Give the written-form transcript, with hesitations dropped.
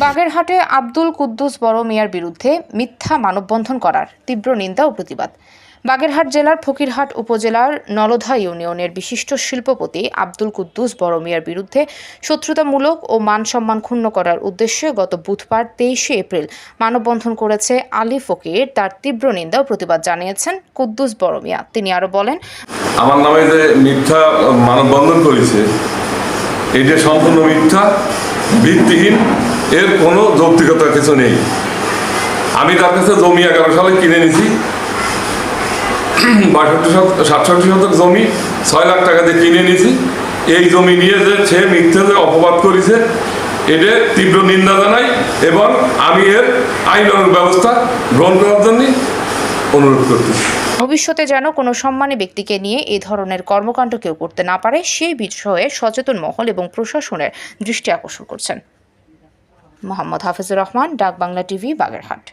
বাগেরহাটে আব্দুল কুদ্দুস বড় মিয়ার বিরুদ্ধে মিথ্যা মানববন্ধন করার তীব্র নিন্দা ও প্রতিবাদ। বাগেরহাট জেলার ফকিরহাট উপজেলার নলধা ইউনিয়নের বিশিষ্ট শিল্পপতি আব্দুল কুদ্দুস বড় মিয়ার বিরুদ্ধে শত্রুতামূলক ও মান-সম্মান ক্ষুণ্ণ করার উদ্দেশ্যে গত বুধবার 23শে এপ্রিল মানববন্ধন করেছে আলী ফকির। তার তীব্র নিন্দা ও প্রতিবাদ জানিয়েছেন কুদ্দুস বড় মিয়া। তিনি আরও বলেন, আমার নামে যে মিথ্যা মানববন্ধন করেছে এটা সম্পূর্ণ মিথ্যা, ভিত্তিহীন, এর কোনো যৌক্তিকতা কিছু নেই। আমি তার কাছে জমি 11 সালে কিনে নিয়েছি, 67 শতক জমি 6 লাখ টাকা দিয়ে কিনে নিয়েছি। এই জমি নিয়ে যে সে মিথ্যা যে অপবাদ করেছে এটা তীব্র নিন্দা জানাই এবং আমি এর আইনানুগ ব্যবস্থা গ্রহণ করার জন্য অনুরোধ করতেছি। ভবিষ্যতে যেন কোনো সম্মানী ব্যক্তিকে নিয়ে এ ধরনের কর্মকাণ্ড কেউ করতে না পারে সেই বিষয়ে সচেতন মহল এবং প্রশাসনের দৃষ্টি আকর্ষণ করছেন। মোহাম্মদ হাফিজুর রহমান, ডাক বাংলা টিভি, বাগেরহাট।